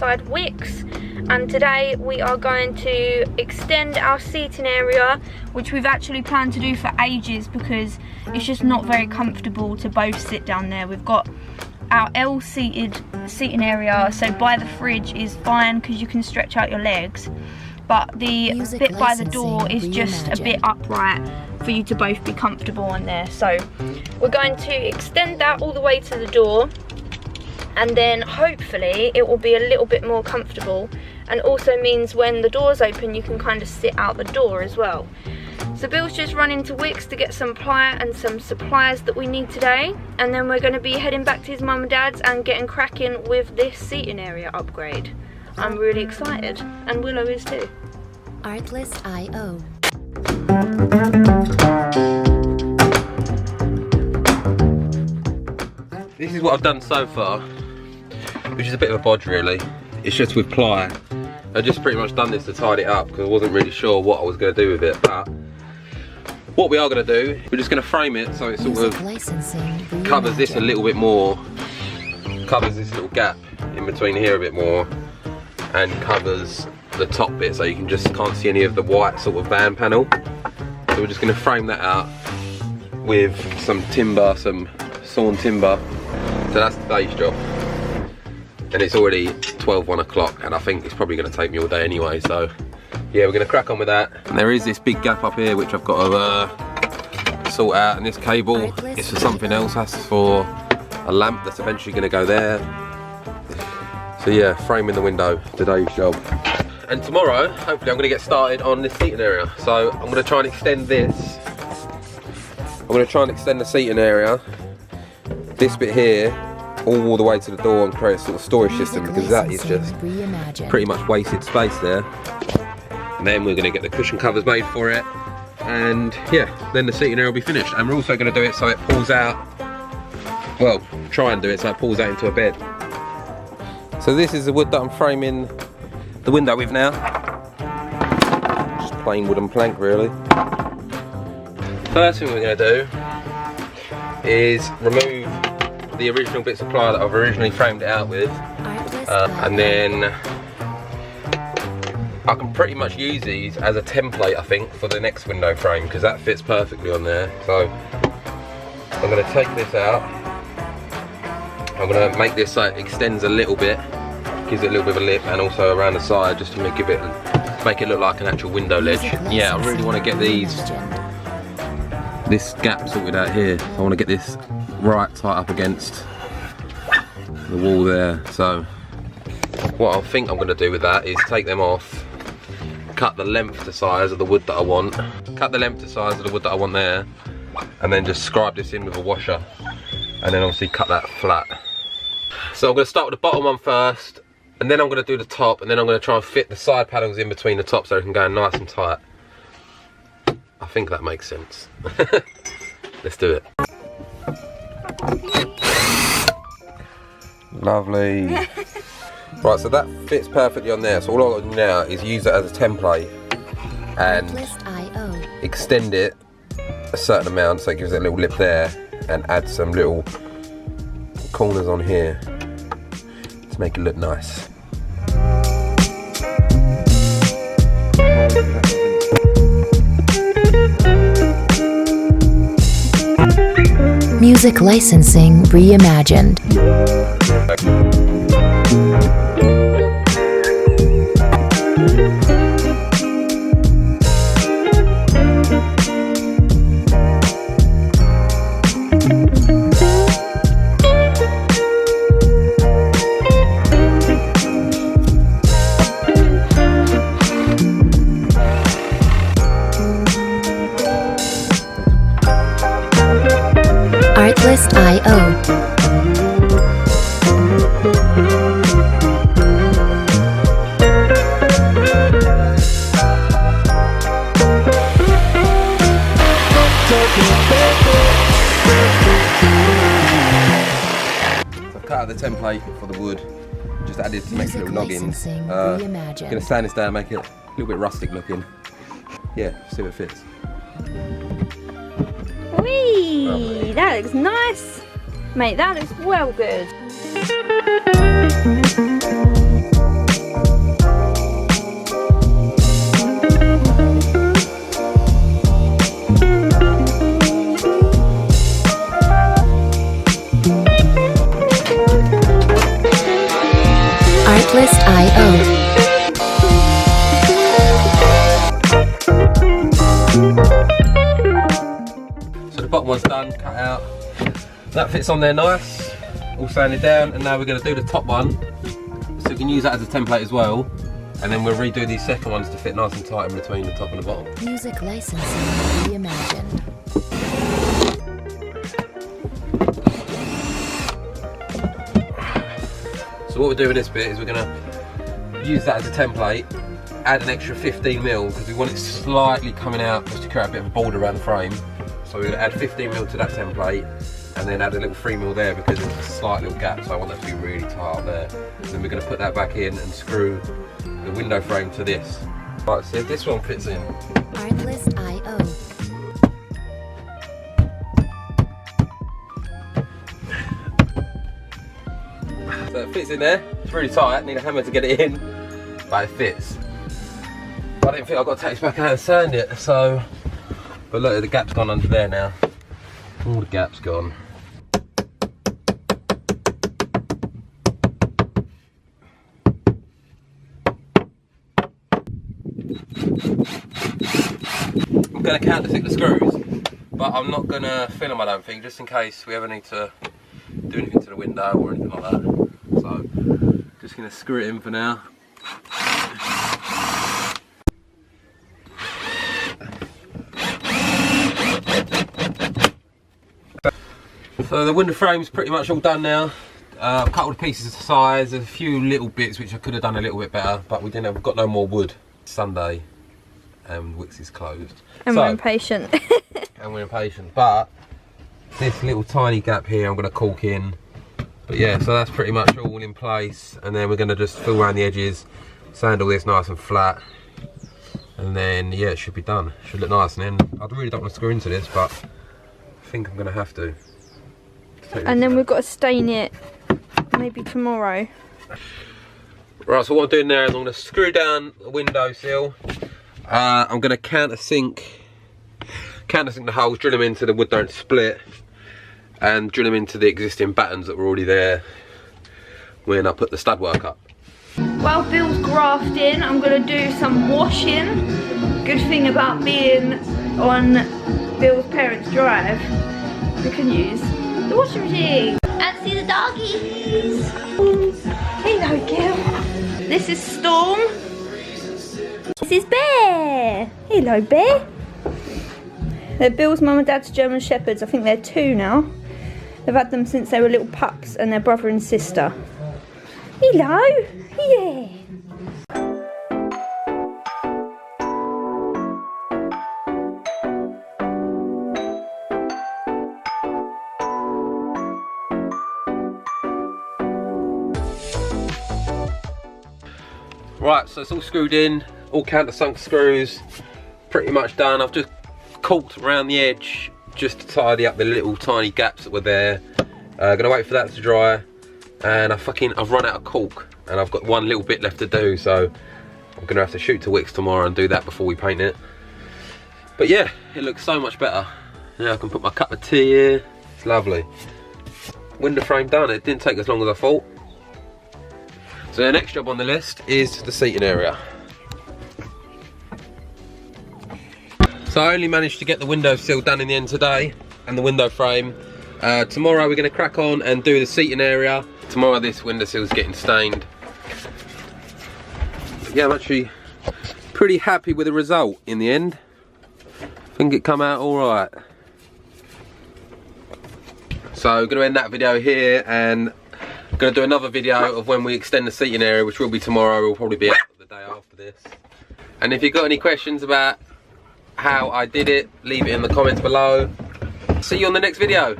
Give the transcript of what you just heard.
outside Wickes, and today we are going to extend our seating area, which we've actually planned to do for ages because it's just not very comfortable to both sit down there. We've got our L-seated seating area, so by the fridge is fine because you can stretch out your legs, but the bit by the door is just a bit upright for you to both be comfortable on there. So we're going to extend that all the way to the door, and then hopefully it will be a little bit more comfortable, and also means when the doors open you can kind of sit out the door as well. So Bill's just run into Wickes to get some ply and some supplies that we need today, and then we're going to be heading back to his mum and dad's and getting cracking with this seating area upgrade. I'm really excited, and Willow is too. Artlist.io. This is what I've done so far, which is a bit of a bodge really. It's just with ply. I just pretty much done this to tidy it up because I wasn't really sure what I was going to do with it. But what we are going to do, we're just going to frame it so it sort of covers this a little bit more, covers this little gap in between here a bit more, and covers the top bit so you can just can't see any of the white sort of van panel. So we're just going to frame that out with some timber, some sawn timber. So that's today's job, and it's already 1 o'clock, and I think it's probably going to take me all day anyway, so yeah, we're going to crack on with that. And there is this big gap up here which I've got to sort out, and this cable is for something else. That's for a lamp that's eventually going to go there. So yeah, framing the window, today's job. And tomorrow, hopefully I'm going to get started on this seating area. So I'm going to try and extend this. I'm going to try and extend the seating area, this bit here, all the way to the door, and create a sort of storage system, because that is just pretty much wasted space there. And then we're going to get the cushion covers made for it, and yeah, then the seating area will be finished. And we're also going to do it so it pulls out, well, try and do it so it pulls out into a bed. So this is the wood that I'm framing the window with now. Just plain wooden plank really. First thing we're going to do is remove the original bits of ply that I've originally framed it out with, and then I can pretty much use these as a template, I think, for the next window frame, because that fits perfectly on there. So I'm going to take this out. I'm going to make this so it extends a little bit, gives it a little bit of a lip, and also around the side just to make it look like an actual window ledge. Yeah, I really want to get this gap sorted out here. So I want to get this right tight up against the wall there. So what I think I'm going to do with that is take them off, cut the length to size of the wood that I want, there, and then just scribe this in with a washer, and then obviously cut that flat. So I'm going to start with the bottom one first, and then I'm going to do the top, and then I'm going to try and fit the side panels in between the top so it can go nice and tight. I think that makes sense. Let's do it. Lovely. Right, so that fits perfectly on there. So all I've got to do now is use it as a template and extend it a certain amount so it gives it a little lip there, and add some little corners on here to make it look nice. Music licensing reimagined. Artlist.io. I've cut out the template for the wood, just added some extra little noggins. I'm going to sand this down, make it a little bit rustic looking. Yeah, see if it fits. Whee! That looks nice! Mate, that looks well good. that fits on there nice, all sanded down, and now we're going to do the top one, so we can use that as a template as well, and then we'll redo these second ones to fit nice and tight in between the top and the bottom. Music licensing reimagined. So what we'll do with this bit is we're going to use that as a template, add an extra 15mm because we want it slightly coming out just to create a bit of a border around the frame. So we're going to add 15mm to that template and then add a little 3mm there because there's a slight little gap, so I want that to be really tight up there. Then we're going to put that back in and screw the window frame to this. Right, see if this one fits in. Artlist.io. So it fits in there, it's really tight, need a hammer to get it in, but it fits. I didn't think I've got to take this back out and sand it, so... But look, the gap's gone under there now. All the gap's gone. I'm going to counterfeit the screws, but I'm not going to fill them, I don't think, just in case we ever need to do anything to the window or anything like that. So, just going to screw it in for now. So the window frame's pretty much all done now. I've cut all the pieces to size. There's a few little bits which I could have done a little bit better, but we didn't have, we've got no more wood. It's Sunday and Wickes is closed. And we're impatient. And we're impatient, but this little tiny gap here I'm going to caulk in. But yeah, so that's pretty much all in place, and then we're going to just fill around the edges, sand all this nice and flat, and then yeah, it should be done. It should look nice, and then I really don't want to screw into this, but I think I'm going to have to. And then we've got to stain it maybe tomorrow. Right, so what I'm doing there is I'm going to screw down the window sill. I'm going to countersink the holes, drill them into the wood don't split, and drill them into the existing battens that were already there when I put the stud work up. While Bill's grafting, I'm going to do some washing. Good thing about being on Bill's parents' drive, we can use the washing machine. And see the doggies. Hello, Gil. This is Storm. This is Bear. Hello, Bear. They're Bill's mum and dad's German Shepherds. I think they're 2 now. They've had them since they were little pups, and they're brother and sister. Hello. Yeah. Right, so it's all screwed in, all countersunk screws, pretty much done. I've just caulked around the edge just to tidy up the little tiny gaps that were there. Gonna wait for that to dry, and I've run out of caulk, and I've got one little bit left to do, so I'm gonna have to shoot to Wickes tomorrow and do that before we paint it. But yeah, it looks so much better. Yeah, I can put my cup of tea here. It's lovely. Window frame done. It didn't take as long as I thought. So the next job on the list is the seating area. So I only managed to get the window sill done in the end today, and the window frame. Tomorrow we're going to crack on and do the seating area. Tomorrow this window sill is getting stained. But yeah, I'm actually pretty happy with the result in the end. I think it come out alright. So I'm going to end that video here, and I'm going to do another video of when we extend the seating area, which will be tomorrow. Will probably be out the day after this. And if you've got any questions about how I did it, leave it in the comments below. See you on the next video.